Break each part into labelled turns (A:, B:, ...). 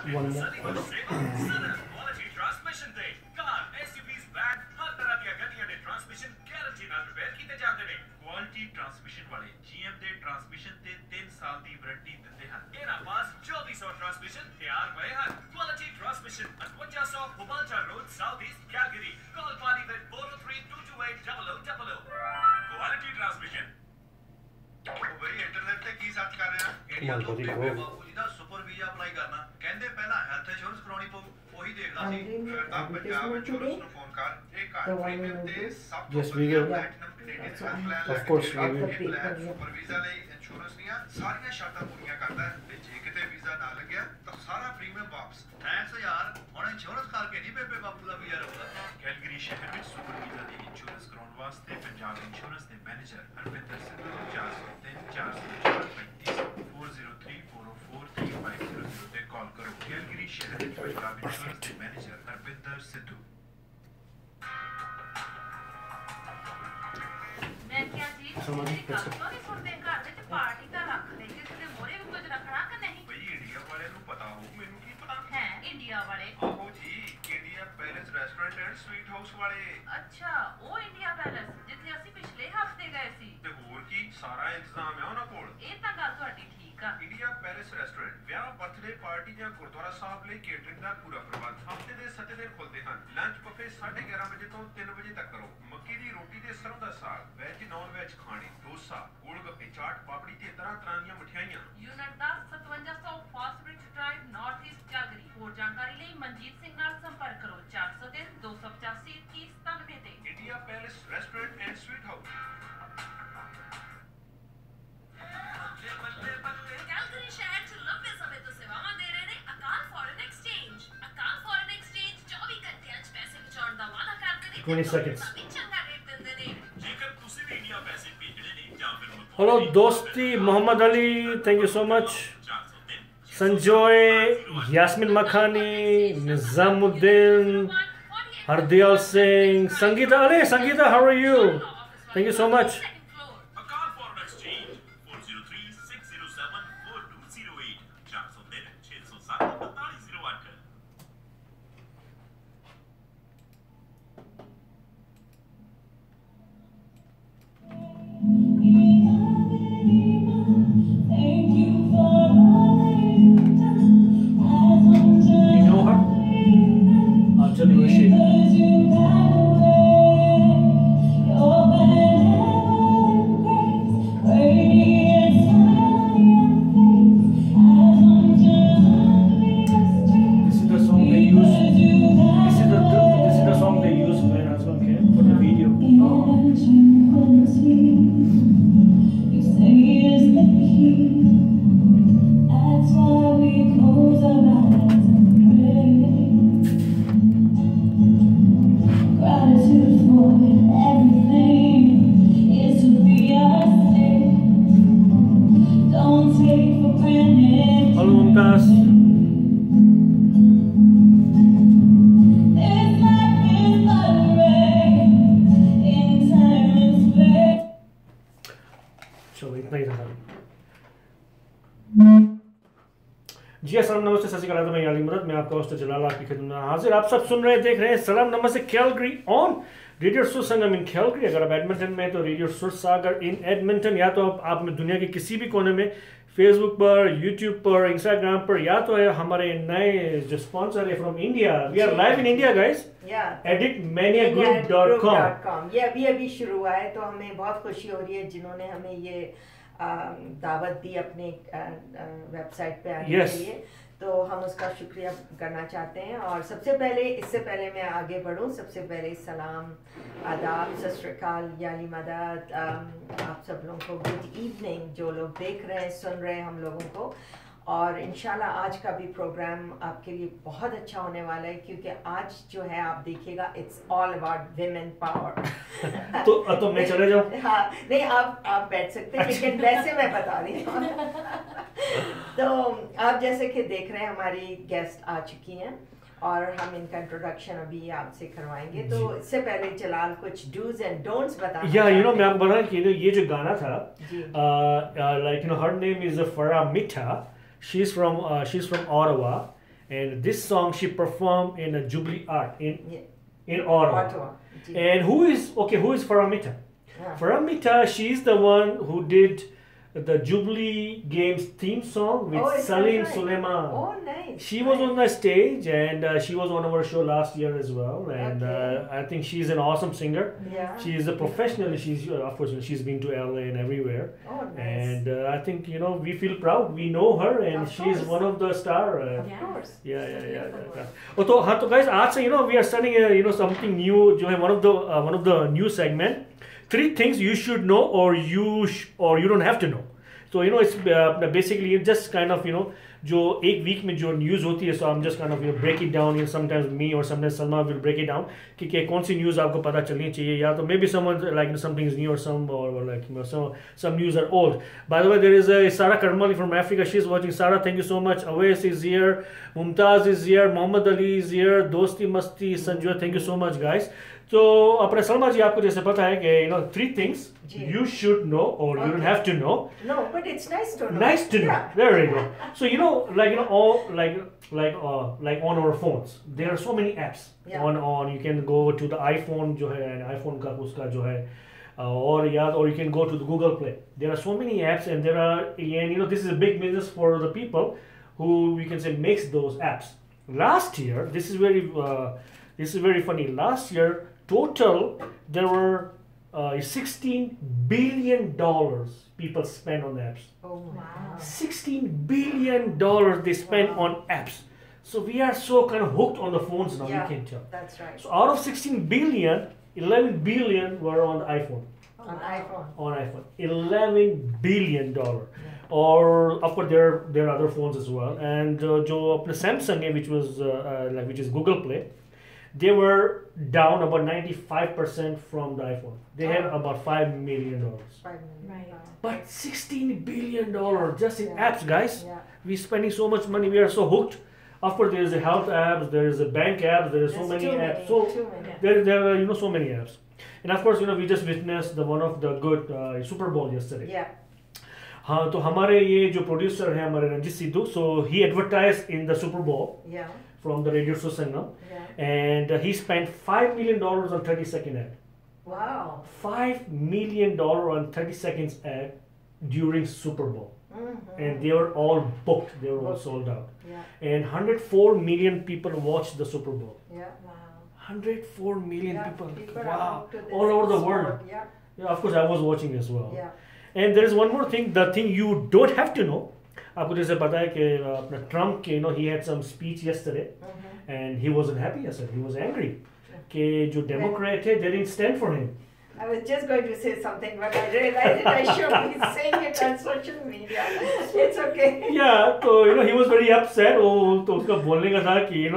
A: one more.
B: Quality transmission दे car SUVs van हर तरह दी गड्डियां दे transmission guarantee नाल रिपेयर कीते जांदे ने क्वालिटी ट्रांसमिशन वाले जीएम दे ट्रांसमिशन ते 3 साल दी वारंटी दिंदे हन इना पास 2400 ट्रांसमिशन तैयार पए हन quality transmission 5500 Hubalta road south east Calgary call पानी with 4032280000 quality transmission by internet ते की सर्च कर रहे हैं इंडिया तो बेबे बाबू जी दा सुपर वीजा अप्लाई करना कहंदे पहला हेल्थ इंश्योरेंस कराउणी पऊ ਉਹੀ ਦੇਖਦਾ ਸੀ ਫਿਰ ਤਾਂ ਪੰਜਾਬ ਇੰਸ਼ੋਰੈਂਸ ਨੂੰ ਫੋਨ ਕਰ ਇਹ ਘੱਟ ਪ੍ਰੀਮੀਅਮ ਤੇ ਸਭ ਤੋਂ ਵਧੀਆ platinum Canadian health plan
A: of course we will
B: super visa ਲਈ ਇੰਸ਼ੋਰੈਂਸ ਦੀਆਂ ਸਾਰੀਆਂ ਸ਼ਰਤਾਂ ਪੂਰੀਆਂ ਕਰਦਾ ਹੈ ਤੇ ਜੇ ਕਿਤੇ ਵੀਜ਼ਾ ਨਾ ਲੱਗਿਆ ਤਾਂ ਸਾਰਾ ਪ੍ਰੀਮੀਅਮ ਵਾਪਸ ਥੈਂਕਸ ਯਾਰ ਹੁਣ ਇੰਸ਼ੋਰੈਂਸ ਕਰਕੇ ਨਹੀਂ ਬੇਬੇ ਬਾਪੂ ਦਾ ਵੀਜ਼ਾ ਰਹੂਗਾ ਕੈਲਗਰੀ ਸ਼ਹਿਰ ਵਿੱਚ ਸੁਪਰ ਵੀਜ਼ਾ ਦੀ ਇੰਸ਼ੋਰੈਂਸ ਕਰਾਉਣ ਵਾਸਤੇ ਪੰਜਾਬ ਇੰਸ਼ੋਰੈਂਸ ਦੇ ਮੈਨੇਜਰ ਹਰਵਿੰਦਰ ਸਿੰਘ 403403404350 ਤੇ ਕਾਲ ਕਰੋ ਕੈਲਗਰੀ ਸ਼ਹਿਰ ਵਿੱਚ ਪੰਜਾਬ ਇੰਸ਼ੋਰੈਂਸ ਦੇ ਮੈਨੇਜਰ ਹਰਵਿੰਦਰ ਸਿੱਧੂ
C: मैं क्या जी मेरी गल तो नहीं सुनते घर ਵਿੱਚ ਪਾਰਟੀ ਤਾਂ ਰੱਖ ਲਈ ਜਿਸ ਦੇ ਮੋਰੇ ਵੀ ਕੁਝ ਰੱਖਣਾ ਕਿ ਨਹੀਂ
B: ਭਈ ਇੰਡੀਆ ਵਾਲਿਆਂ ਨੂੰ ਪਤਾ ਹੋ ਮੈਨੂੰ ਕੀ ਪਤਾ
C: ਹੈ ਇੰਡੀਆ ਵਾਲੇ
B: ਆਹੋ ਜੀ India palace restaurant and sweet house ਵਾਲੇ
C: ਅੱਛਾ ਉਹ ਇੰਡੀਆ ਪੈਲੇਸ ਜਿੱਥੇ ਅਸੀਂ ਪਿਛਲੇ ਹਫਤੇ ਗਏ ਸੀ
B: ਤੇ ਹੋਰ ਕੀ ਸਾਰਾ ਇੰਤਜ਼ਾਮ ਹੈ ਉਹਨਾਂ ਕੋਲ
C: ਇਹ ਤਾਂ ਗੱਲ ਤੁਹਾਡੀ ਠੀਕ ਆ
B: ਇੰਡੀਆ ਪੈਲੇਸ ਰੈਸਟੋਰੈਂਟ ਵਿਆਹ ਬਰਥਡੇ ਪਾਰਟੀ ਜਾਂ ਗੁਰਦੁਆਰਾ ਸਾਹਿਬ ਲਈ ਕੇਟਰਿੰਗ ਦਾ ਪੂਰਾ ਪ੍ਰਬੰਧ ਹਫਤੇ ਦੇ 7 ਦਿਨ ਖੁੱਲਦੇ ਹਨ ਲੰਚ ਬਫੇ 11:30 ਵਜੇ ਤੋਂ 3 ਵਜੇ ਤੱਕ ਕਰੋ ਮੱਕੀ ਦੀ ਰੋਟੀ ਤੇ ਸਰੋਂ ਦਾ ਸਾਗ ਵੈਜ ਨੌਨ ਵੈਜ ਖਾਣੇ ਡੋਸਾ ਗੋਲਗੱਪੇ ਚਾਟ ਪਾਪੜੀ ਤੇ ਤਰ੍ਹਾਂ ਦੀਆਂ ਮਠਿਆਈਆਂ
C: ਯੂਨਿਟ 10 5700 ਫਾਸਟਬ੍ਰਿਜ ਡਰਾਈਵ ਨਾਰਥ ਈਸਟ ਕੈਲਗਰੀ ਹੋਰ ਜਾਣਕਾਰੀ ਲਈ ਮਨਜੀਤ ਸਿੰਘ ਨਾਲ ਸੰਪਰਕ ਕਰੋ 403 285 2197 ਤੇ
B: India palace restaurant and sweet house
C: Calgary ਸ਼ਹਿਰ 'ਚ ਲੰਬੇ ਸਮੇਂ ਤੋਂ ਸੇਵਾਵਾਂ ਦੇ ਰਹੇ ਨੇ ਅਕਾਲ ਫੋਰਨ ਐਕਸਚੇਂਜ 24 ਘੰਟਿਆਂ 'ਚ ਪੈਸੇ ਬਚਾਉਣ ਦਾ ਵਾਅਦਾ ਕਰਦੇ ਨੇ
A: 20 seconds
C: ਚੰਗਾ ਰੇਟ ਦਿੰਦੇ ਨੇ
B: ਜੇਕਰ ਤੁਸੀਂ ਵੀ ਇੰਡੀਆ ਪੈਸੇ ਭੇਜਣੇ ਨੇ ਜਾਂ ਫਿਰ
A: hello dosti Muhammad Ali thank you so much Sanjoy Yasmin Makhani Nizamuddin Hardial Singh Sangeeta Ali Sangeeta how are you thank you so much
B: Akal foreign exchange 4036074208 403-607-4208
A: you know her I'll tell you where she is This is the song they use. This is the song they use when husband came for the video. Hello, Mumtaz. चलो इतना ही था जी अस्सलाम नमस्ते सत श्री अकाल मैं याली मदद मैं आपका होस्ट जलाल आपकी खिदमत में हाजिर आप सब सुन रहे देख रहे हैं सलाम नमस्ते कैलगरी ऑन रेडियो सुर संगम इन कैलगरी अगर आप एडमिंटन में तो रेडियो सुर सागर इन एडमिंटन या तो आप दुनिया के किसी भी कोने में फेसबुक पर यूट्यूब पर इंस्टाग्राम पर या तो है हमारे नए जो स्पॉन्सर है from India we are live in India guys editmaniagroup.com
D: ये अभी शुरू हुआ है तो हमें बहुत खुशी हो रही है जिन्होंने हमें ये दावत दी अपने वेबसाइट पे आने के लिए तो हम उसका शुक्रिया करना चाहते हैं और सबसे पहले इससे पहले मैं आगे बढ़ूं सबसे पहले सलाम आदाब सत श्री अकाल याली मदद आप सब लोगों को गुड इवनिंग जो लोग देख रहे हैं सुन रहे हैं हम लोगों को और इंशाल्लाह आज का भी प्रोग्राम आपके लिए बहुत अच्छा होने वाला है क्योंकि आज जो है आप देखिएगा it's all about women power
A: तो मैं चले जाऊं
D: हाँ नहीं आप बैठ सकते हैं लेकिन वैसे मैं बता रही हूँ तो आप जैसे कि देख रहे हैं हमारी गेस्ट आ चुकी हैं और हम इनका इंट्रोडक्शन अभी आपसे करवाएंगे तो इससे पहले जलाल कुछ डूज एंड डोंट्स बताना
A: या यू नो मैं आपको बता कि ये जो गाना था like you know her name is फरा मिठा she's from Ottawa and this song she performed in a Jubilee Art in Ottawa.
D: Ottawa.
A: And who is Paramita?
D: Yeah.
A: Paramita, she's the one who did the Jubilee Games theme song with
D: Oh, is that
A: Salaam
D: right?
A: Suleiman.
D: Oh, nice.
A: She was on the stage, and she was on our show last year as well. And
D: Okay.
A: I think she's an awesome singer.
D: Yeah.
A: She is a professional. She's of course she's been to LA and everywhere.
D: Oh, nice.
A: And I think we feel proud. We know her, and
D: Of
A: she's
D: course.
A: one of the star.
D: Of course.
A: Yeah. Oh, तो हाँ तो guys आज से we are starting something new जो है one of the new segment. 3 things you should know or you don't have to know. So it's basically just kind of जो एक week में जो न्यूज़ होती है, so I'm just kind of break it down. Sometimes me or sometimes Salma will break it down कि कौन सी news आपको पता चलनी चाहिए, या तो maybe someone like something is new or some news are old. By the way, there is a Sarah Karmali from Africa. She's watching. Sarah, thank you so much. Awais is here, Mumtaz is here, Mohammed Ali is here, Dosti Masti, Sanjoy, thank you so much guys. तो अपने सलमा जी आपको जैसे पता है कि 3 things you should know or you don't have to know.
D: No, but it's nice to know.
A: Nice to know.
D: Yeah.
A: There you go. So all like on our phones, there are so many apps.
D: Yeah.
A: On you can go to the iPhone जो है, iPhone का उसका जो है, or you can go to the Google Play. There are so many apps, and there are, and this is a big business for the people who we can say makes those apps. Last year, this is very funny. Last year, total there were $16 billion people spent on the apps.
D: Oh, wow.
A: $16 billion they spend on apps. So we are so kind of hooked on the phones now.
D: Yeah,
A: you can tell.
D: that's right.
A: So out of 16 billion, 11 billion were on the iPhone.
D: On iPhone.
A: On iPhone, $11 billion. Or of course there are other phones as well. And जो अपने Samsung है, which is Google Play, they were down about 95% from the iPhone. They had about $5 million.
D: 5 million.
C: Right.
A: But $16 billion just in
D: Yeah.
A: apps, guys.
D: Yeah.
A: We're spending so much money. We are so hooked. Of course, there is a health apps, there is a bank apps, there is so
D: There's
A: many
D: too
A: apps.
D: many,
A: So
D: too many.
A: there are so many apps. And of course, we just witnessed one of the good Super Bowl yesterday.
D: Yeah.
A: हाँ तो हमारे ये जो producer है हमारे Ranjit Sidhu, so he advertised in the Super Bowl
D: Yeah.
A: from the radio show Sangam,
D: Yeah.
A: and he spent $5 million on 30-second ad.
D: Wow.
A: $5 million on 30 seconds ad during Super Bowl.
D: Mm-hmm.
A: And they were all booked, they were all
D: Booked.
A: sold out.
D: Yeah.
A: And 104 million people watched the Super Bowl.
D: Yeah.
C: Wow.
A: 104 million
D: Yeah,
A: people.
D: people are
A: Wow.
D: hooked to this
A: All over the
D: sport.
A: world.
D: Yeah.
A: Yeah, of course, I was watching as well.
D: Yeah.
A: And there is one more thing, the thing you don't have to know. आपको जैसे पता है कि अपना Trump के he had some speech yesterday,
D: Mm-hmm.
A: and he wasn't happy yesterday. He was angry कि जो Democrat है, they didn't stand for him.
D: I was just going to say something, but I realized that I should be saying it on social media. It's okay.
A: Yeah, तो he was very upset. वो तो उसका बोलने का था कि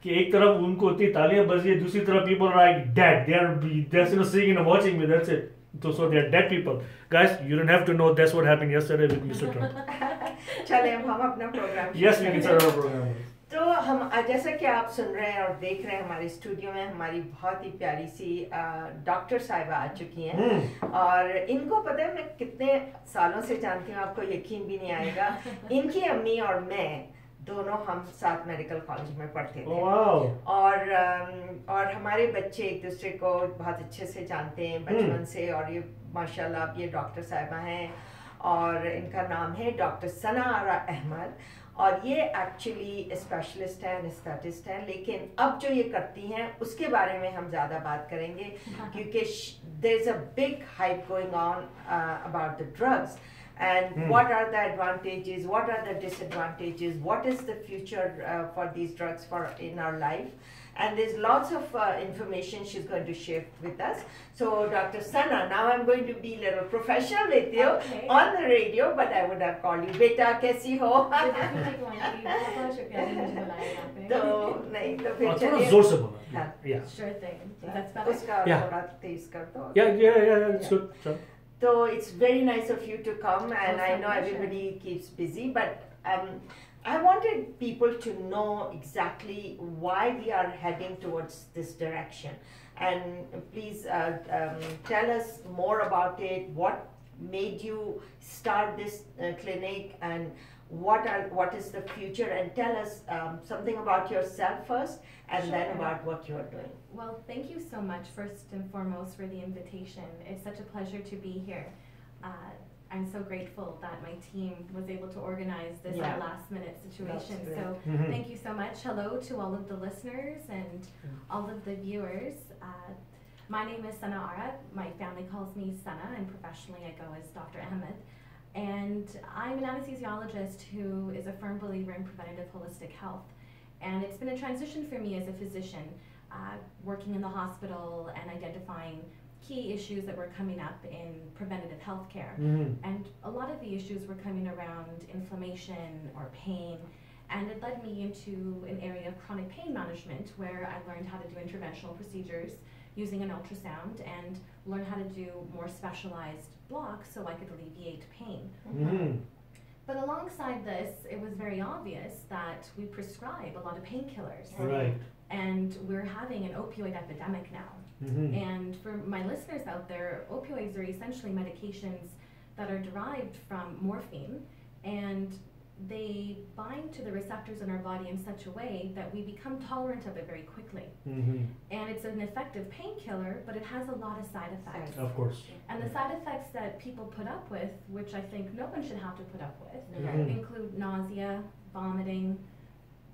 A: कि एक तरफ उनको इतनी तालियां बज रही है, दूसरी तरफ people are like dead. They're sitting and watching me. That's it. So they are dead people. Guys, you don't have to know. That's what happened yesterday with Mr. Trump.
D: चले अब हम अपना programme
A: Yes, we can start our program.
D: तो हम जैसा कि आप सुन रहे हैं और देख रहे हैं, हमारे स्टूडियो में हमारी बहुत ही प्यारी सी डॉक्टर साहिबा आ चुकी हैं। और इनको पता है मैं कितने सालों से जानती हूँ, आपको यकीन भी नहीं आएगा। इनकी अम्मी और मैं दोनों हम साथ मेडिकल कॉलेज में पढ़ते थे।
A: Oh, wow.
D: और हमारे बच्चे एक दूसरे को बहुत अच्छे से जानते हैं बचपन से। और ये माशाल्लाह अब ये डॉक्टर साहिबा हैं और इनका नाम है डॉक्टर सना-आरा अहमद। और ये एक्चुअली स्पेशलिस्ट हैं, एनेस्थेटिस्ट हैं, लेकिन अब जो ये करती हैं उसके बारे में हम ज़्यादा बात करेंगे क्योंकि there is a big hype going on about the drugs and what are the advantages, what are the disadvantages, what is the future for these drugs in our life, and there's lots of information she's going to share with us. So Dr. Sana, now I'm going to be a little professional with you on the radio, but I would have called you beta कैसी हो? तो नहीं तो फिर
A: थोड़ा जोर से बोलना. Yeah.
C: Sure thing. That's better.
D: उसका
A: Yeah.
D: थोड़ा तेज कर दो.
A: Yeah, that's good. Sure.
D: So it's very nice of you to come, and I know everybody keeps busy, but I wanted people to know exactly why we are heading towards this direction. And please tell us more about it. What made you start this clinic, and what is the future, and tell us something about yourself first, and
E: Sure.
D: then about what you're doing.
E: Well, thank you so much first and foremost for the invitation. It's such a pleasure to be here. I'm so grateful that my team was able to organize this
D: Yeah.
E: last minute situation.
D: That's
E: So
A: Mhm.
E: thank you so much. Hello to all of the listeners and all of the viewers. My name is Sana-Ara. My family calls me Sana, and professionally I go as Dr. Ahmed. And I'm an anesthesiologist who is a firm believer in preventative holistic health. And it's been a transition for me as a physician, working in the hospital and identifying key issues that were coming up in preventative health care.
A: Mhm.
E: And a lot of the issues were coming around inflammation or pain. And it led me into an area of chronic pain management where I learned how to do interventional procedures using an ultrasound and learn how to do more specialized blocks so I could alleviate pain.
A: Mhm.
E: But alongside this, it was very obvious that we prescribe a lot of painkillers.
A: Right.
E: And we're having an opioid epidemic now.
A: Mhm.
E: And for my listeners out there, opioids are essentially medications that are derived from morphine, and they bind to the receptors in our body in such a way that we become tolerant of it very quickly.
A: Mhm.
E: And it's an effective painkiller, but it has a lot of side effects.
A: Of course.
E: And the side effects that people put up with, which I think no one should have to put up with,
A: Mhm.
E: include nausea, vomiting,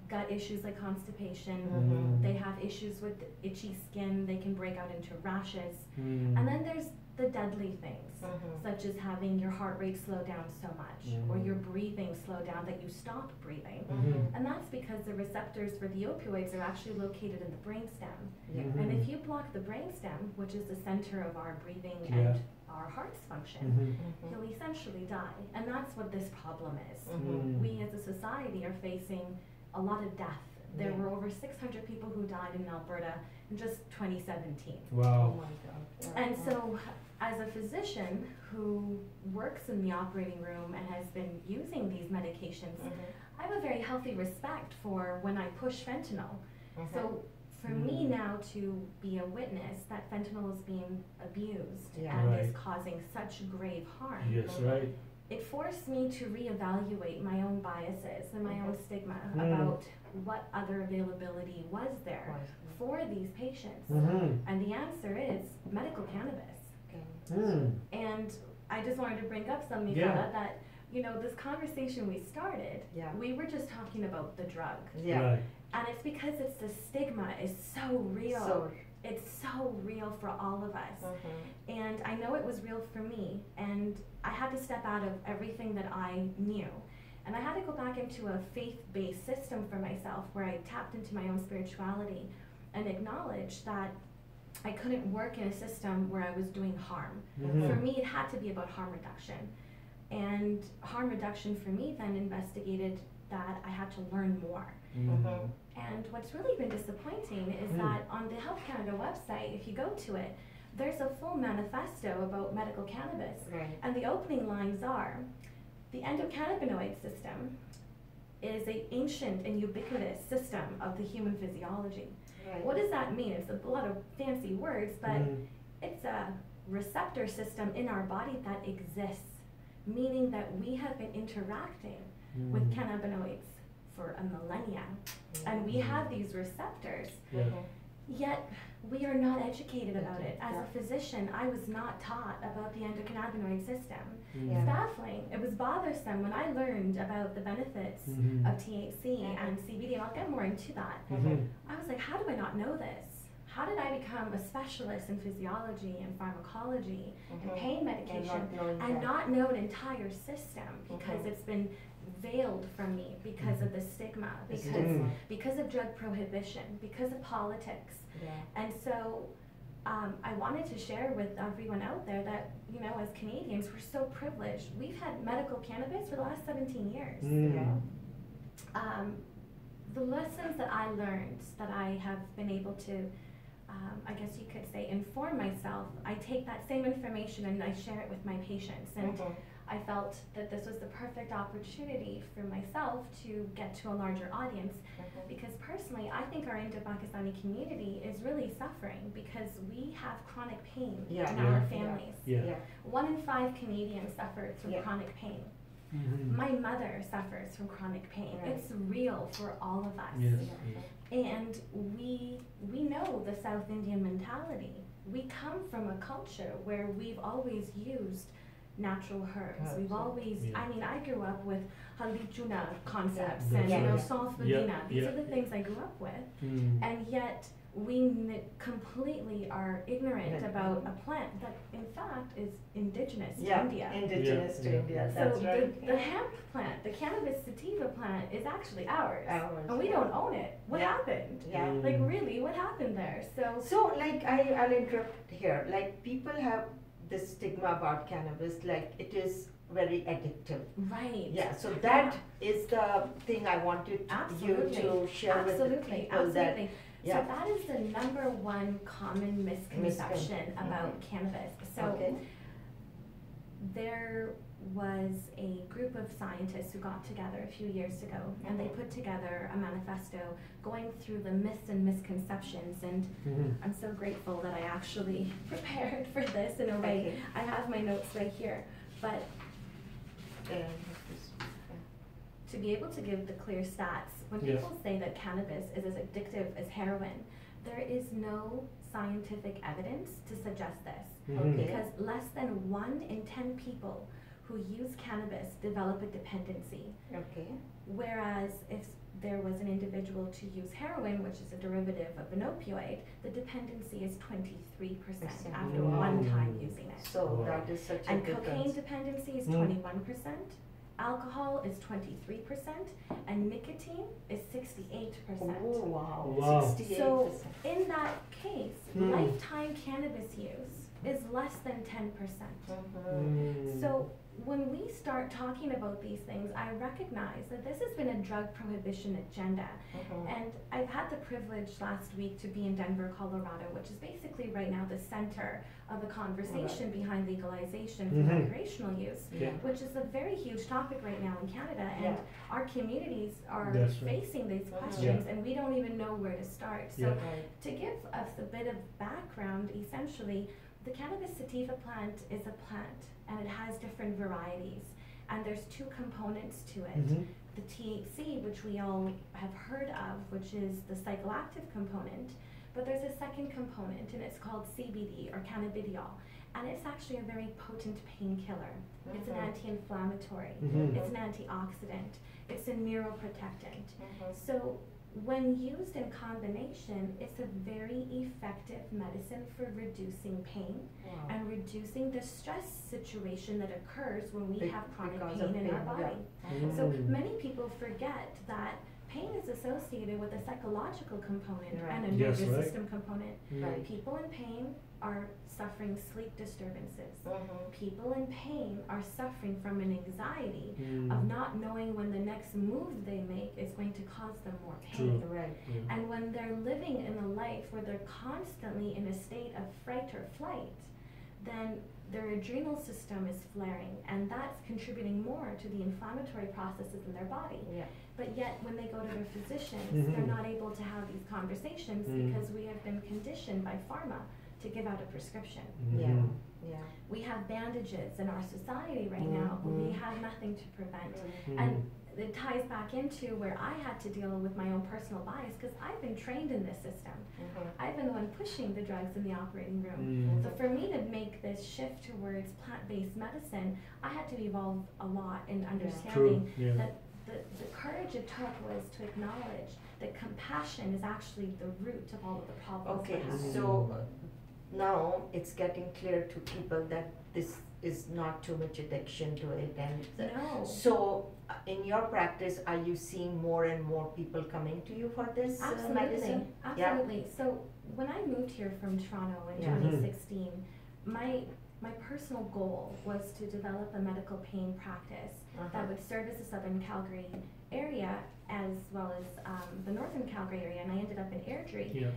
E: gut issues like constipation.
A: Mhm.
E: They have issues with itchy skin. They can break out into rashes.
A: Mhm.
E: And then there's the deadly things,
D: Mhm.
E: such as having your heart rate slow down so much, or
A: Mhm.
E: your breathing slow down that you stop breathing.
A: Mhm.
E: And that's because the receptors for the opioids are actually located in the brainstem.
D: Yeah.
E: And
A: Mhm.
E: if you block the brainstem, which is the center of our breathing
A: Yeah.
E: and our heart's function,
A: Mhm.
E: you'll essentially die. And that's what this problem is.
A: Mhm.
E: We as a society are facing a lot of death. There
D: Yeah.
E: were over 600 people who died in Alberta in just 2017.
D: Oh
A: Wow.
D: my God. Yeah.
E: And so, as a physician who works in the operating room and has been using these medications, I have a very healthy respect for when I push fentanyl. So, for me now to be a witness that fentanyl is being abused
D: Yeah.
E: and
A: Right.
E: is causing such grave harm,
A: Yes, right.
E: it forced me to reevaluate my own biases and my own stigma
A: Mm.
E: about what other availability was there
D: Was.
E: for these patients.
A: Mhm.
E: And the answer is medical cannabis.
D: Okay.
A: Mm.
E: And I just wanted to bring up something,
A: Yeah.
E: Sana, that, you know, this conversation we started,
D: Yeah.
E: we were just talking about the drug.
D: Yeah.
A: Right.
E: And it's because it's the stigma is so real.
D: So.
E: It's so real for all of us.
D: Mhm.
E: And I know it was real for me, and I had to step out of everything that I knew. And I had to go back into a faith-based system for myself where I tapped into my own spirituality and acknowledged that I couldn't work in a system where I was doing harm.
A: Mhm.
E: For me, it had to be about harm reduction. And harm reduction for me then investigated that I had to learn more.
A: Mhm.
E: And what's really been disappointing is
A: Mm.
E: that on the Health Canada website, if you go to it, there's a full manifesto about medical cannabis.
D: Right.
E: And the opening lines are, the endocannabinoid system is an ancient and ubiquitous system of the human physiology.
D: Right.
E: What does that mean? It's a lot of fancy words, but
A: Mhm.
E: it's a receptor system in our body that exists, meaning that we have been interacting with
A: Mhm.
E: cannabinoids for a millennia. And we have these receptors,
A: Yeah.
E: yet we are not educated about it. As
D: Yeah.
E: a physician, I was not taught about the endocannabinoid system.
D: Yeah.
E: It's baffling. It was bothersome when I learned about the benefits
A: Mhm.
E: of THC and CBD, and I'll get more into that.
A: Mhm.
E: I was like, how do I not know this? How did I become a specialist in physiology and pharmacology and
D: Mhm.
E: pain medication
D: And not knowing
E: and
D: that.
E: not know an entire system because
D: Mhm.
E: it's been veiled from me because of the stigma,
A: Mm.
E: because of drug prohibition, because of politics.
D: Yeah.
E: And so I wanted to share with everyone out there that, you know, as Canadians, we're so privileged. We've had medical cannabis for the last 17 years.
A: Mm.
E: The lessons that I learned, that I have been able to, I guess you could say, inform myself, I take that same information and I share it with my patients. And
D: Mhm.
E: I felt that this was the perfect opportunity for myself to get to a larger audience.
D: Mhm.
E: Because personally, I think our Indo-Pakistani community is really suffering because we have chronic pain
D: Yeah.
E: in
A: Yeah.
E: our families.
A: Yeah.
D: Yeah.
E: 1 in 5 Canadians suffer from
D: Yeah.
E: chronic pain. My mother suffers from chronic pain.
D: Right.
E: It's real for all of us.
A: Yes.
E: And we know the South Indian mentality. We come from a culture where we've always used natural herbs. We've always, I mean, I grew up with haldi chuna concepts and sauce vadina. These are the things I grew up with. And yet we completely are ignorant about a plant that in fact is indigenous to India.
D: Indigenous to India, that's
E: so
D: right.
E: The hemp plant, the cannabis sativa plant is actually ours. And we don't own it. What happened? Like really, what happened there?
D: So like I'll interrupt here. Like people have this stigma about cannabis, like it is very addictive.
E: Right.
D: Yeah, so that is the thing I wanted you to share with the people.
E: Absolutely. So that is the number one common misconception about cannabis. So there was a group of scientists who got together a few years ago and they put together a manifesto going through the myths and misconceptions, and I'm so grateful that I actually prepared for this in a way. I have my notes right here, but to be able to give the clear stats, when people say that cannabis is as addictive as heroin, there is no scientific evidence to suggest this. Because less than 1 in 10 people who use cannabis develop a dependency. Whereas if there was an individual to use heroin, which is a derivative of an opioid, the dependency is 23% after one time using it.
D: So that is such a
E: And
D: difference.
E: cocaine dependency is 21%. Alcohol is 23%, and nicotine is 68%.
D: Oh, wow.
A: Wow.
D: 68%.
E: So in that case, lifetime cannabis use is less than 10%. So when we start talking about these things, I recognize that this has been a drug prohibition agenda. And I've had the privilege last week to be in Denver, Colorado, which is basically right now the center of the conversation behind legalization for recreational use, which is a very huge topic right now in Canada. And our communities are facing these questions and we don't even know where to start. So to give us a bit of background, essentially, the cannabis sativa plant is a plant and it has different varieties. And there's 2 components to it. The THC, which we all have heard of, which is the psychoactive component, but there's a second component and it's called CBD or cannabidiol. And it's actually a very potent painkiller. It's an anti-inflammatory, it's an antioxidant, it's a neuroprotectant. So when used in combination, it's a very effective medicine for reducing pain and reducing the stress situation that occurs when we have chronic pain in our body. So many people forget that pain is associated with a psychological component and a nervous system component. People in pain are suffering sleep disturbances. People in pain are suffering from an anxiety of not knowing when the next move they make is going to cause them more pain. And when they're living in a life where they're constantly in a state of fright or flight, then their adrenal system is flaring, and that's contributing more to the inflammatory processes in their body. But yet, when they go to their physicians, they're not able to have these conversations because we have been conditioned by pharma to give out a prescription. We have bandages in our society right now, but we have nothing to prevent. And it ties back into where I had to deal with my own personal bias because I've been trained in this system. I've been the one pushing the drugs in the operating room. So for me to make this shift towards plant-based medicine, I had to evolve a lot in understanding that the courage it took was to acknowledge that compassion is actually the root of all of the problems.
D: So now it's getting clear to people that this is not too much addiction to it, and so in your practice, are you seeing more and more people coming to you for this medicine?
E: Absolutely. So when I moved here from Toronto in 2016, my personal goal was to develop a medical pain practice that would service the southern Calgary area as well as the northern Calgary area, and I ended up in Airdrie.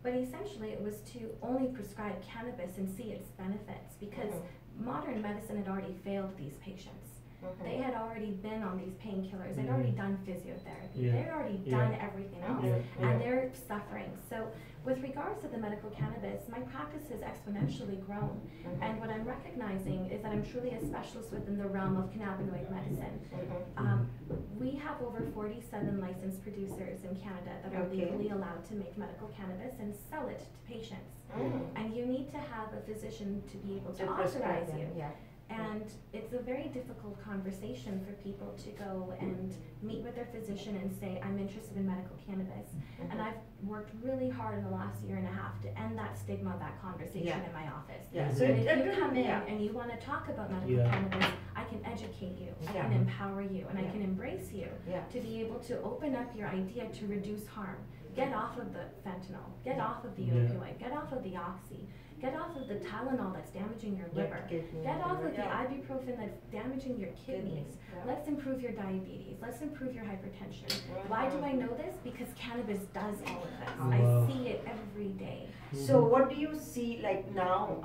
E: But essentially it was to only prescribe cannabis and see its benefits because modern medicine had already failed these patients. they had already been on these painkillers, they'd already done physiotherapy, they'd already done everything else, and they're suffering. So with regards to the medical cannabis, my practice has exponentially grown, and what I'm recognizing is that I'm truly a specialist within the realm of cannabinoid medicine. We have over 47 licensed producers in Canada that are legally allowed to make medical cannabis and sell it to patients. And you need to have a physician to be able to authorize you. And it's a very difficult conversation for people to go and meet with their physician and say, I'm interested in medical cannabis. And I've worked really hard in the last year and a half to end that stigma of that conversation in my office. So if you come in and you want to talk about medical cannabis, I can educate you, I can empower you, and I can embrace you to be able to open up your idea to reduce harm. Get off of the fentanyl, get off of the opioid, get off of the oxy. Get off of the Tylenol that's damaging your liver. Get off of the ibuprofen that's damaging your kidneys. Let's improve your diabetes. Let's improve your hypertension. Why do I know this? Because cannabis does all of this. I see it every day.
D: So what do you see like now?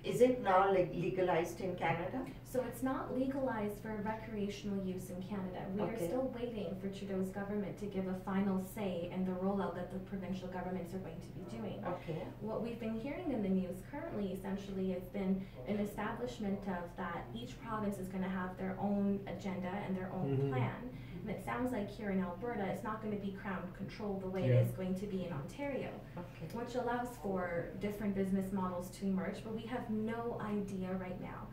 D: Is it now like legalized in Canada?
E: So it's not legalized for recreational use in Canada. We are still waiting for Trudeau's government to give a final say in the rollout that the provincial governments are going to be doing. What we've been hearing in the news currently essentially has been an establishment of that each province is going to have their own agenda and their own plan. And it sounds like here in Alberta, it's not going to be crown control the way it is going to be in Ontario, which allows for different business models to emerge, but we have no idea right now.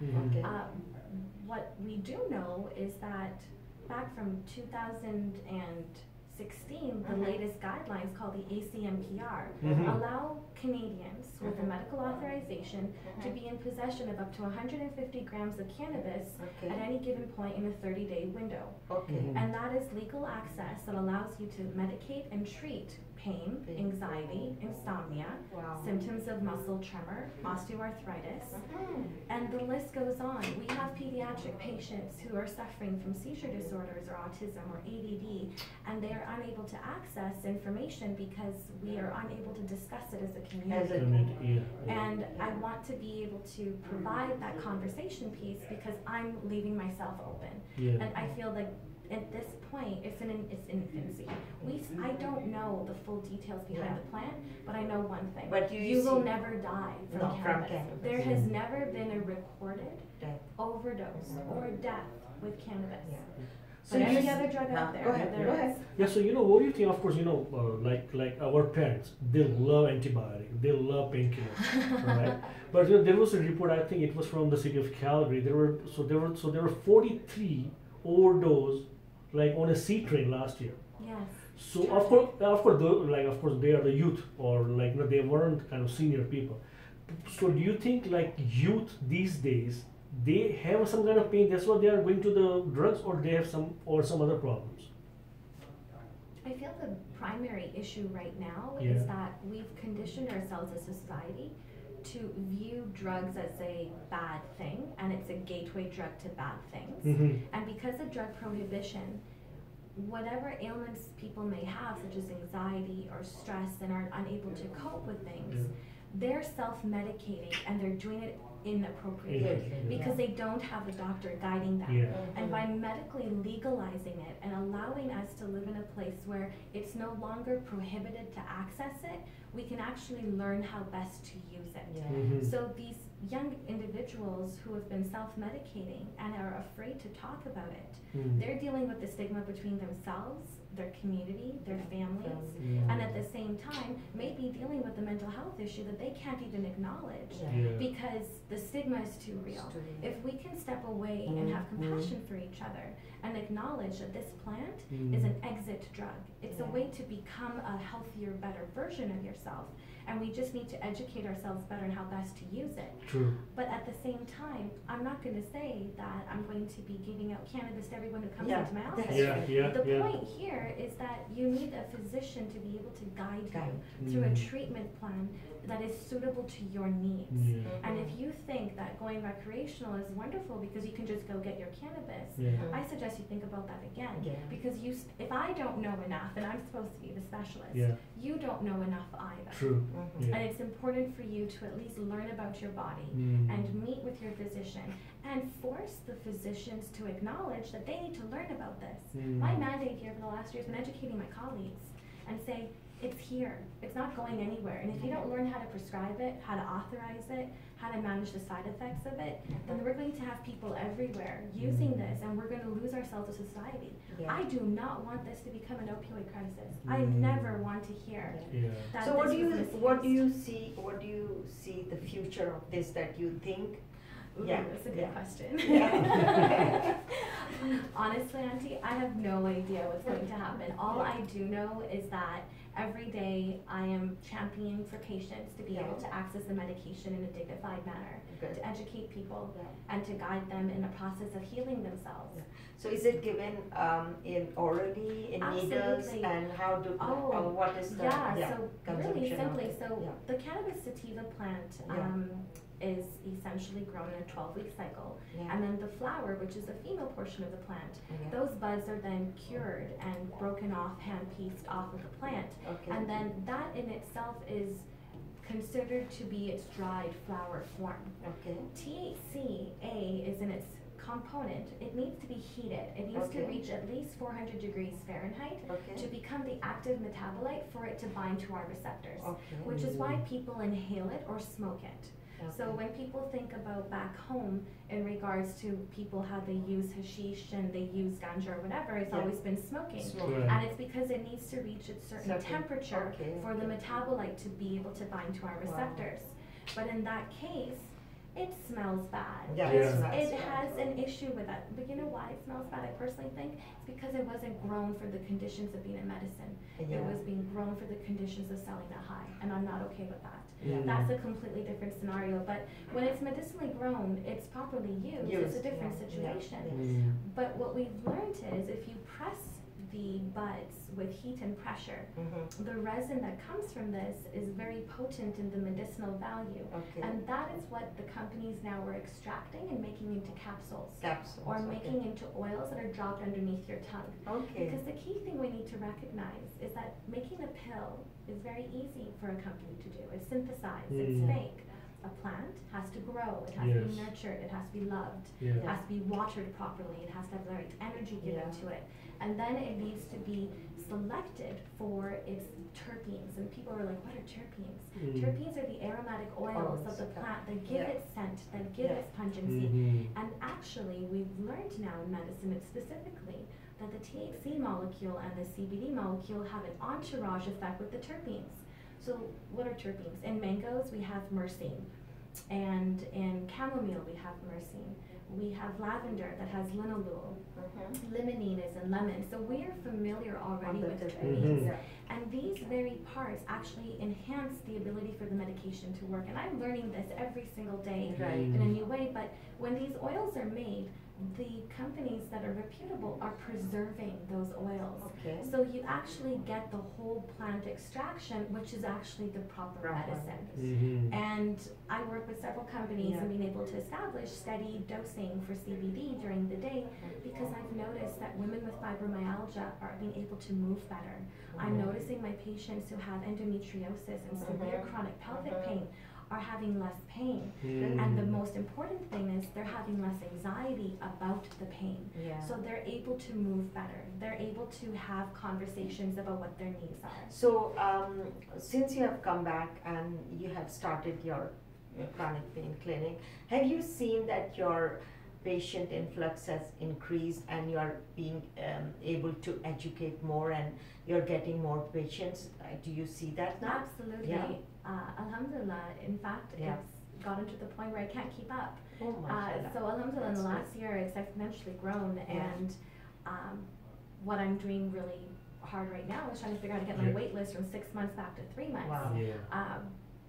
E: What we do know is that back from 2016, the latest guidelines called the ACMPR allow Canadians with a medical authorization to be in possession of up to 150 grams of cannabis at any given point in a 30-day window. And that is legal access that allows you to medicate and treat pain, anxiety, insomnia, symptoms of muscle tremor, osteoarthritis, and the list goes on. We have pediatric patients who are suffering from seizure disorders or autism or ADD, and they are unable to access information because we are unable to discuss it as a community. And I want to be able to provide that conversation piece because I'm leaving myself open. And I feel like at this point, it's in infancy. I don't know the full details behind the plant, but I know one thing.
D: But
E: you will never die from cannabis. There has never been a recorded overdose or death with cannabis. But any other drug out there, there is.
A: So what do you think? Of course, like our parents, they love antibiotic, they love painkillers, right? But there was a report. I think it was from the city of Calgary. There were 43 overdose like on a C train last year. So of course they are the youth, or they weren't kind of senior people. So do you think like youth these days, they have some kind of pain, that's why they are going to the drugs, or they have some other problems?
E: I feel the primary issue right now is that we've conditioned ourselves as a society to view drugs as a bad thing, and it's a gateway drug to bad things. And because of drug prohibition, whatever ailments people may have, such as anxiety or stress, and are unable to cope with things, they're self-medicating, and they're doing it inappropriately because they don't have a doctor guiding them. And by medically legalizing it and allowing us to live in a place where it's no longer prohibited to access it, we can actually learn how best to use it. So these young individuals who have been self-medicating and are afraid to talk about it, they're dealing with the stigma between themselves, their community, their families, and at the same time maybe dealing with a mental health issue that they can't even acknowledge because the stigma is too real. If we can step away and have compassion for each other and acknowledge that this plant is an exit drug, it's a way to become a healthier, better version of yourself, and we just need to educate ourselves better on how best to use it. But at the same time, I'm not going to say that I'm going to be giving out cannabis to everyone who comes into my office. The point here is that you need a physician to be able to guide you through a treatment plan that is suitable to your needs. And if you think that going recreational is wonderful because you can just go get your cannabis, I suggest you think about that again. Because if I don't know enough, and I'm supposed to be the specialist, you don't know enough either.
A: Yeah.
E: And it's important for you to at least learn about your body and meet with your physician and force the physicians to acknowledge that they need to learn about this. My mandate here for the last year has been educating my colleagues and say, it's here, it's not going anywhere. And if you don't learn how to prescribe it, how to authorize it, how to manage the side effects of it, then we're going to have people everywhere using this and we're going to lose ourselves as a society.
D: Yeah.
E: I do not want this to become an opioid crisis. I never want to hear that.
D: So
E: this was
D: what do
E: misused.
D: you see the future of this that you think?
E: Ooh,
D: Yeah,
E: that's a good
D: yeah.
E: question.
D: Yeah.
E: Honestly, Auntie, I have no idea what's going to happen. All I do know is that every day I am championing for patients to be able to access the medication in a dignified manner,
D: Good.
E: to educate people,
D: Yeah.
E: and to guide them in the process of healing themselves.
D: Yeah. So is it given in orally, in needles,
E: Absolutely.
D: and how do what is the
E: So really
D: consumption of
E: simply,
D: it?
E: so
D: Yeah.
E: the cannabis sativa plant is essentially grown in a 12-week cycle.
D: Yeah.
E: And then the flower, which is the female portion of the plant,
D: Okay.
E: those buds are then cured and broken off, hand-pieced off of the plant.
D: Okay.
E: And then that in itself is considered to be its dried flower form.
D: Okay.
E: THC-A is in its component. It needs to be heated. It needs to
D: Okay.
E: reach at least 400 degrees Fahrenheit
D: Okay.
E: to become the active metabolite for it to bind to our receptors,
D: Okay.
E: which is why people inhale it or smoke it. So
D: Okay.
E: when people think about back home in regards to people how they use hashish and they use ganja or whatever, it's
D: Yeah.
E: always been smoking.
D: Smoking.
A: Right.
E: And it's because it needs to reach a certain temperature
D: Okay,
E: for the
D: okay.
E: metabolite to be able to bind to our receptors. But in that case, it smells bad.
D: Yeah,
A: Yeah.
D: it smells
E: It
D: bad.
E: has an issue with that. But you know why it smells bad, I personally think? It's because it wasn't grown for the conditions of being a medicine.
D: Yeah.
E: It was being grown for the conditions of selling a high. And I'm not okay with that.
D: Yeah.
E: That's a completely different scenario. But when it's medicinally grown, it's properly used. It's a different
D: yeah,
E: situation.
D: yeah.
E: But what we've learned is if you press the buds with heat and pressure, the resin that comes from this is very potent in the medicinal value.
D: Okay.
E: And that is what the companies now are extracting and making into capsules.
D: Capsules,
E: Or
D: okay.
E: making into oils that are dropped underneath your tongue.
D: Okay.
E: Because the key thing we need to recognize is that making a pill is very easy for a company to do. It's synthesized, it's fake. A plant has to grow, it has to be
A: Yes.
E: nurtured, it has to be loved,
A: Yeah.
E: it has to be watered properly, it has to have the right energy given
D: Yeah.
E: to it. And then it needs to be selected for its terpenes. And people are like, what are terpenes? Terpenes are the aromatic oils of the plant that give
D: Yeah.
E: it scent, that give
D: Yeah.
E: it pungency. And actually, we've learned now in medicine specifically that the THC molecule and the CBD molecule have an entourage effect with the terpenes. So what are terpenes? In mangoes, we have myrcene. And in chamomile, we have myrcene. We have lavender that has linalool. Limonene is in lemon. So we are familiar already with terpenes.
D: Yeah.
E: And these very parts actually enhance the ability for the medication to work. And I'm learning this every single day
D: Right.
E: in a new way. But when these oils are made, the companies that are reputable are preserving those oils.
D: Okay.
E: So you actually get the whole plant extraction, which is actually the proper medicine. And I work with several companies
D: Yeah.
E: and being able to establish steady dosing for CBD during the day because I've noticed that women with fibromyalgia are being able to move better. I'm noticing my patients who have endometriosis and severe chronic pelvic pain are having less pain. And the most important thing is they're having less anxiety about the pain.
D: Yeah.
E: So they're able to move better. They're able to have conversations about what their needs are.
D: So, since you have come back and you have started your chronic pain clinic, have you seen that your patient influx has increased and you are being able to educate more and you're getting more patients? Do you see that now?
E: Absolutely.
D: Yeah.
E: Alhamdulillah, in fact,
D: Yeah.
E: it's gotten to the point where I can't keep up.
D: Oh, mashallah.
E: So alhamdulillah, in the
D: That's
E: last year, it's exponentially grown.
D: Yeah.
E: And what I'm doing really hard right now is trying to figure out how to get my
A: Yeah.
E: wait list from 6 months back to 3 months.
D: Wow.
A: Yeah.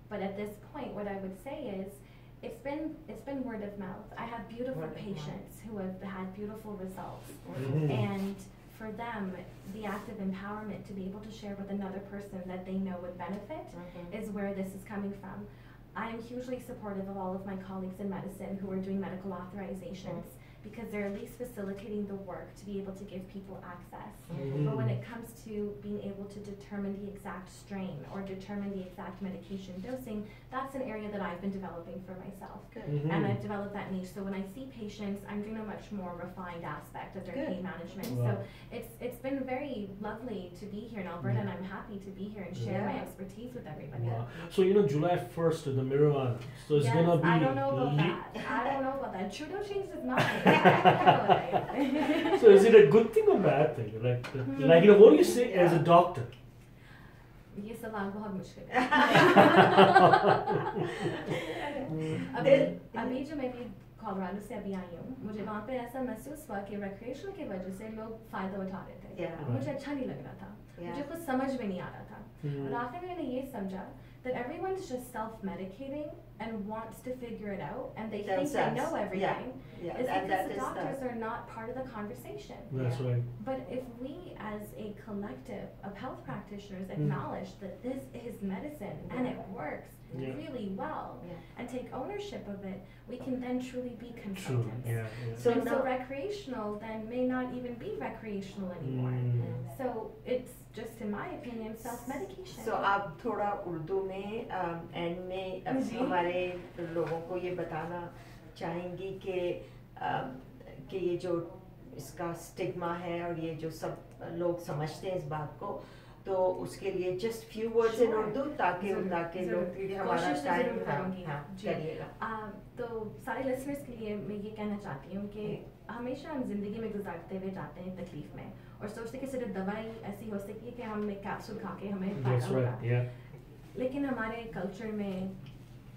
E: But at this point, what I would say is, it's been word of mouth. I have beautiful
D: Word of mouth.
E: patients who have had beautiful results,
A: Mhm.
E: and for them, the act of empowerment to be able to share with another person that they know would benefit is where this is coming from. I am hugely supportive of all of my colleagues in medicine who are doing medical authorizations because they're at least facilitating the work to be able to give people access.
A: Mm-hmm.
E: But when it comes to being able to determine the exact strain or determine the exact medication dosing, that's an area that I've been developing for myself.
D: Good.
A: Mm-hmm.
E: And I've developed that niche. So when I see patients, I'm doing a much more refined aspect of their
D: Good.
E: pain management.
A: Wow.
E: So it's been very lovely to be here in Alberta, and I'm happy to be here and share my
D: Yeah.
E: expertise with everybody.
A: Wow. So July 1st to the Miravan. So it's
E: Yes,
A: gonna be.
E: I don't know about that. I don't know about that. Trudeau changed his mind.
A: So is it a good thing or bad thing? Like what do you say as a doctor?
E: ये सवाल बहुत मुश्किल है। अभी जो मैं भी Colorado से अभी आई हूँ, मुझे वहाँ पे ऐसा महसूस हुआ कि रिक्रिएशनल की वजह से लोग फायदा उठा रहे थे। मुझे अच्छा नहीं लग रहा था, मुझे कुछ समझ में नहीं आ रहा था। और आखिर में मैंने ये समझा that everyone's just self-medicating and wants to figure it out, and they think they know everything.
D: Yeah.
E: It's
D: And
E: because
D: that
E: the
D: is
E: doctors are not part of the conversation.
A: That's right.
E: But if we, as a collective of health practitioners, acknowledge that this is medicine and it works really well, and take ownership of it, we can then truly be
A: True.
E: consultants.
A: Yeah.
E: So recreational then may not even be recreational anymore. So it's just, in my opinion, self-medication.
D: So आप थोड़ा उर्दू में and में हमारे लोगों को ये बताना चाहेंगी कि ये जो इसका स्टिग्मा है और ये जो सब लोग समझते हैं इस बात को, तो उसके लिए just few words in Urdu ताकि लोग हमारा टाइम करिएगा।
E: तो सारे लिसनर्स के लिए मैं ये कहना चाहती हूँ कि हमेशा हम जिंदगी में गुजारते हुए जाते हैं तकलीफ में और सोचते कि सिर्फ दवाई ऐसी हो सकती है कि हम एक कैप्सूल खा के हमें फायदा होगा। लेकिन हमारे कल्चर में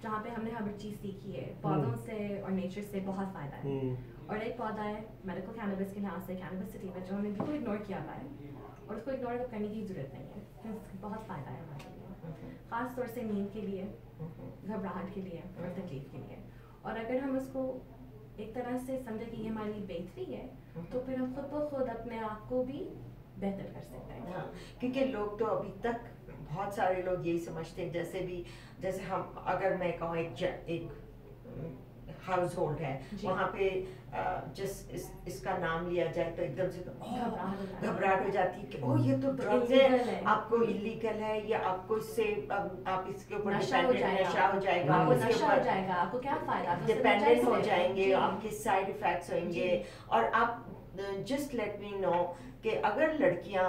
E: जहाँ पे हमने हर चीज़ सीखी है, पौधों से और नेचर से बहुत फ़ायदा है। और एक पौधा है मेडिकल कैनबिस के लिहाज से कैनबिस सटिवा जो हमने बिल्कुल इग्नोर किया हुआ है और उसको इग्नोर करने की ज़रूरत नहीं है, क्योंकि बहुत फ़ायदा है हमारे लिए, ख़ास तौर से नींद के लिए, घबराहट के लिए और तकलीफ के लिए। और अगर हम उसको एक तरह से समझे कि ये हमारी लिए बेहतरी है, तो फिर हम खुद ब खुद अपने आप को भी बेहतर कर सकते हैं।
D: हाँ, क्योंकि लोग तो अभी तक बहुत सारे लोग यही समझते हैं, जैसे हम अगर मैं कहूँ एक हाउस होल्ड है, वहाँ पे जस्ट इसका नाम लिया जाए तो एकदम से तो घबराहट हो जाती है कि ओह ये तो ड्रग्स है, आपको इलीगल है या आपको इससे आप इसके ऊपर नशा हो जाएगा,
E: आपको क्या फायदा,
D: डिपेंडेंट हो जाएंगे, आपके साइड इफेक्ट्स होंगे। और आप जस्ट लेट मी नो कि अगर लड़कियां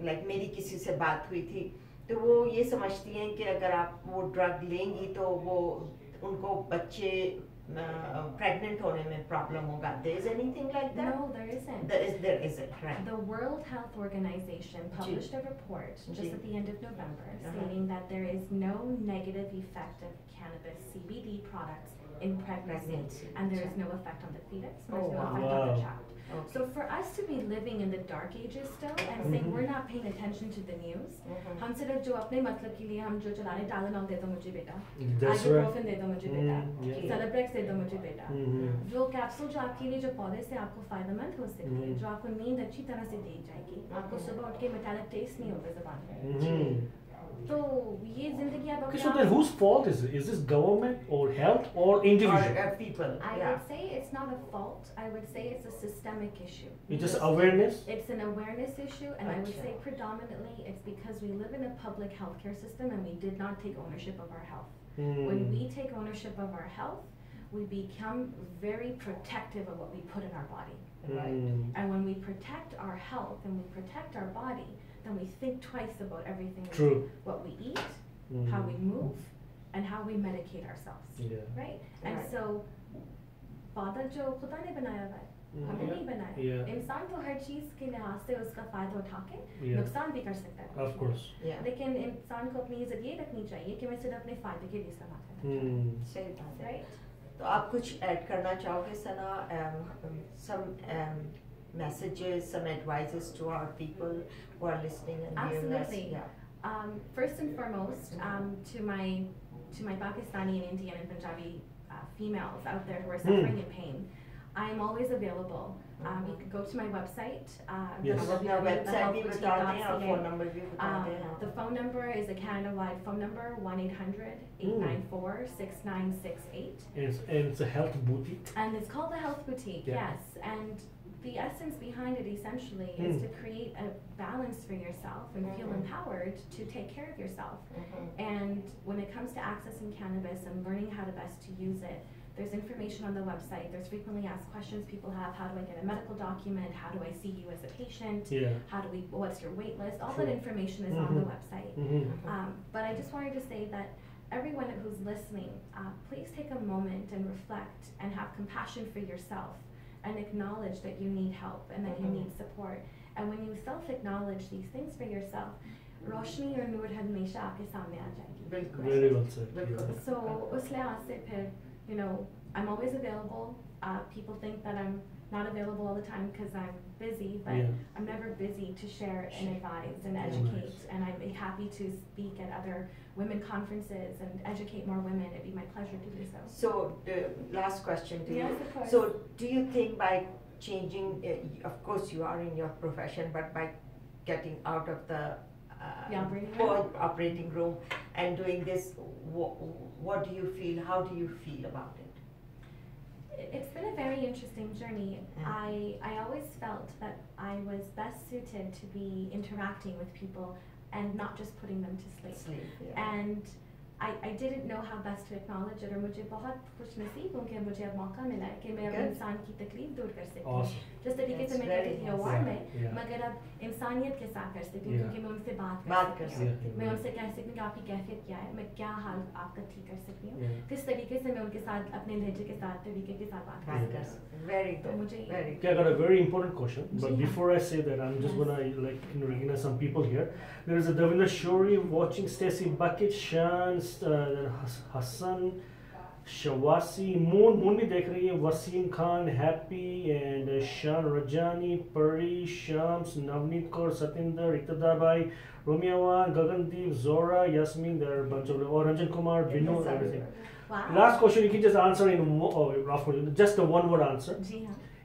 D: लाइक मेरी किसी से बात हुई थी तो वो ये समझती हैं कि अगर आप वो ड्रग लेंगी तो वो उनको बच्चे pregnant होने में problem होगा. There is anything like that?
E: No, there isn't.
D: There isn't, right?
E: The World Health Organization published a report just at the end of November stating that there is no negative effect of cannabis CBD products in pregnancy, and there is no effect on the fetus, there is no effect on the child.
D: Okay.
E: So for us to be living in the dark ages still and saying we're not paying attention to the news, हम सिर्फ जो अपने मतलब के लिए हम जो चला रहे टाइलेनॉल दे दो मुझे बेटा, आइबुप्रोफेन दे दो मुझे बेटा, सेलेब्रेक्स दे दो मुझे बेटा, जो कैप्सूल जो आपके लिए जो पौधे से आपको फायदेमंद हो सकती है, जो आपको नींद अच्छी तरह से दी जाएगी, आपको सुबह उठ के मेटालिक टेस्ट नहीं होगा ज़ुबान पे, तो ये जिंदगी आप
A: So then whose fault is it? Is this government or health or individual?
D: Or people.
E: I would say it's not a fault. I would say it's a systemic issue.
A: It's just awareness?
E: It's an awareness issue, and I would say predominantly it's because we live in a public healthcare system and we did not take ownership of our health. When we take ownership of our health, we become very protective of what we put in our body. Right? And when we protect our health and we protect our body, then we think twice about everything.
A: True.
E: What we eat, how we move, and how we medicate ourselves.
A: Yeah.
E: Right? And so, पौधा जो खुदा ने बनाया हुआ है, हमने नहीं बनाया। इंसान तो हर चीज के लिहाज से उसका फायदा उठा के नुकसान भी कर सकता है।
A: Of course.
E: लेकिन इंसान को अपनी इज्जत ये रखनी चाहिए कि मैं सिर्फ अपने फायदे के लिए इस्तेमाल करना
D: सही बात है।
E: Right?
D: तो आप कुछ ऐड करना चाहोगे सना? Some messages, some advices to our people who are listening and hearing us.
E: Absolutely. First and foremost, to my Pakistani and Indian and Punjabi females out there who are suffering in pain, I'm always available. You can go to my website.
A: Yes.
D: अपना website भी बता दें और phone number भी बता दें.
E: The phone number is a Canada-wide phone number, 1-800-894-6968.
A: And it's a health boutique.
E: And it's called the Health Boutique,
A: Yeah.
E: yes. And the essence behind it essentially is to create a balance for yourself and feel empowered to take care of yourself. And when it comes to accessing cannabis and learning how to best to use it, there's information on the website. There's frequently asked questions people have. How do I get a medical document? How do I see you as a patient?
A: Yeah.
E: What's your wait list? All
A: True.
E: that information is on the website. But I just wanted to say that everyone who's listening, please take a moment and reflect and have compassion for yourself and acknowledge that you need help and that you need support. And when you self-acknowledge these things for yourself, रोशनी और नूर हमेशा आपके सामने आ जाएगी.
D: बिल्कुल.
A: Very well said. Yeah.
E: So उस लिहाज से फिर, you know, I'm always available. People think that I'm not available all the time because I'm busy, but I'm never busy to share and advise and educate. And I'm happy to speak at other women conferences and educate more women. It'd be my pleasure to do so.
D: So the last question to
E: Yes,
D: you.
E: of course.
D: So do you think by changing, of course you are in your profession, but by getting out of the operating room and doing this, what do you feel? How do you feel about it?
E: It's been a very interesting journey. I always felt that I was best suited to be interacting with people and not just putting them to sleep. And I didn't know how best to acknowledge it, और मुझे बहुत खुशनसीब हूँ कि मुझे अब मौका मिला है कि मैं अब इंसान की तकलीफ दूर कर सकती हूँ. जिस तरीके से मैं करती थी अवार्ड में, मगर अब इंसानियत के साथ कर सकती हूँ क्योंकि मैं उनसे बात कर सकती हूँ. मैं उनसे कह सकती हूँ कि आपकी कैफियत क्या है, मैं क्या हाल आपका ठीक कर सकती हूँ. किस तरीके से मैं उनके साथ अपने लहजे के साथ तरीके के साथ बात कर सकती हूँ.
D: Very good.
A: Okay, I got a very important question, but before I say that, I'm just gonna recognize some people here. There is a Davina Shori watching, Stacy Bucket, Shan, Hassan, Shawasi, Moon bhi dekh rahi hai, Wasim Khan, Happy, and Shan Rajani, Puri, Shams, Navneet Kaur, Satinder, Iqtidar Bhai, Romiawan, Gagandeep, Zora, Yasmin, there are a bunch of, or Ranjan Kumar, Binu, everything.
E: Wow.
A: Last question, you can just answer in just a one-word answer.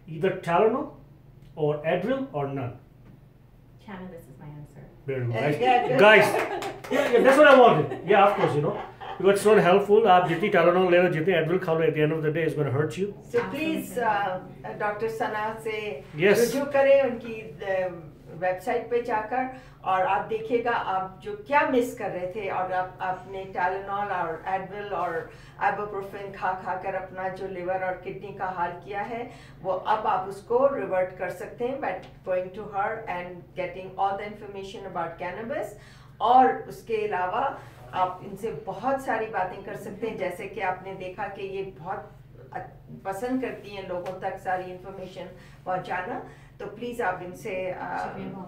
A: Either Tylenol or Advil or none.
E: Cannabis is my answer.
A: Very good. Guys, yeah, that's what I wanted. Yeah, of course, because it's not helpful. आप जितनी Tylenol ले लो, जितनी Advil खा लो, at the end of the day, it's going to hurt you.
D: So please, Dr. Sana से
A: Yes.
D: रुजू करें उनकी website पे जाकर, और आप देखिएगा आप जो क्या मिस कर रहे थे, और आपने टाइलेनॉल और एडविल और आइबुप्रोफेन खा कर अपना जो लिवर और किडनी का हाल किया है, वो अब आप उसको रिवर्ट कर सकते हैं by going to her and getting all the information about cannabis. और उसके अलावा आप इनसे बहुत सारी बातें कर सकते हैं, जैसे कि आपने देखा कि ये बहुत पसंद करती हैं लोगों तक सारी इंफॉर्मेशन पहुंचाना. तो प्लीज आप इनसे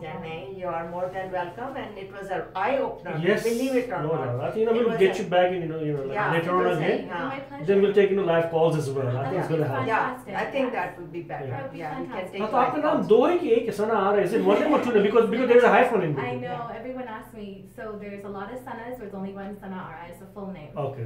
D: जाने. You are more than welcome, and it was an eye opener.
A: Yes,
D: Believe it or
A: no
D: not.
A: doubt. I think we'll get you back in, later on again.
E: My pleasure.
A: Then we'll take live calls as well. I think it's going to happen.
D: Yeah, I think that would be better.
E: That would be
D: we can take
A: तो आपका नाम
D: calls.
A: दो है कि एक Sana-Ara? Is it one name or two names? Because there is a hyphen in between.
E: I know, everyone asks me, so there's a lot of Sanas, there's only one Sana-Ara, it's a full name.
A: Okay.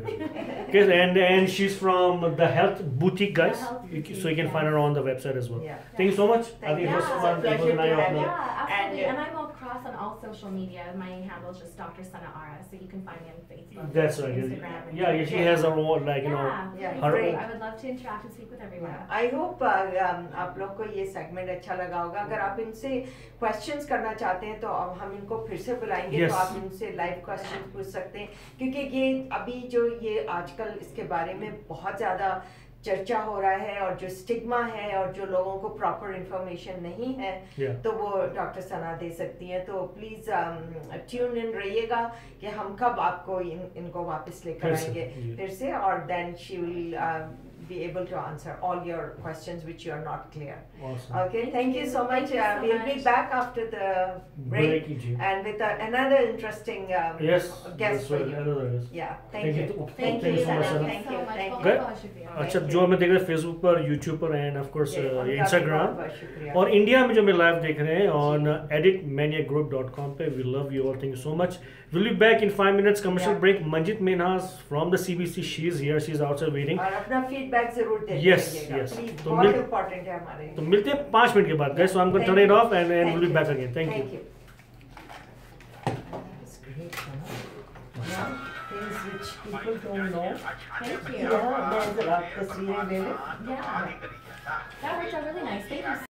A: Okay, and she's from the Health Boutique, guys.
E: The Health Boutique,
A: So you can find her on the website as well.
D: Yeah.
A: Thank you so much. I
D: Thank
A: think
D: you.
A: it was
D: Yeah,
A: fun.
D: it's a
A: It was
D: pleasure
A: an
D: to
A: eye
D: have
A: opener.
D: you.
E: Yeah, absolutely.
D: And,
E: And I'm all across on all social media. My handle is just Dr. Sana-Ara, so you can find me on Facebook,
A: That's right.
E: Instagram. and
A: Yeah, she has her own,
D: Yeah,
A: her
D: great.
E: I would love to interact and speak with everyone.
D: I hope आप लोग को ये segment अच्छा लगा होगा. अगर आप इनसे क्वेश्चंस करना चाहते हैं तो हम इनको फिर से बुलाएंगे.
A: Yes.
D: तो आप इनसे लाइव क्वेश्चंस पूछ सकते हैं, क्योंकि ये अभी जो ये आजकल इसके बारे में बहुत ज़्यादा चर्चा हो रहा है, और जो स्टिग्मा है और जो लोगों को प्रॉपर इंफॉर्मेशन नहीं है, तो वो डॉक्टर सना दे सकती हैं. तो प्लीज़ ट्यून इन रहिएगा कि हम कब आपको इनको वापस लेकर आएंगे फिर से, और then she will be able to answer all your questions which you are not clear.
A: Awesome.
D: Okay, thank you so much. We'll be back after the break and with another interesting guest for you. Yeah, thank you.
E: Thank you so much.
D: Thank you.
A: अच्छा, जो हमें देख रहे हैं Facebook पर, YouTube पर, end of course Instagram, और India में जो हमें लाइव देख रहे हैं ऑन editmaniagroup.com पे. We love you all. Thank you so much. We'll be back in 5 minutes. Commercial break. Manjit Minhas from the CBC. She is here. She is outside waiting.
D: और अपना feedback feedback जरूर देते
A: Yes,
D: रहिएगा
A: yes.
D: Please,
A: तो
D: बहुत
A: मिल-
D: important है हमारे
A: तो मिलते हैं 5 मिनट के बाद guys, so I am going to turn it off and will be back again. Thank you.
D: Things which people don't know.
E: Thank you.
D: Yeah, मैं जरा तस्वीरें ले लें.
E: Yeah. That worked out really nice. Thank you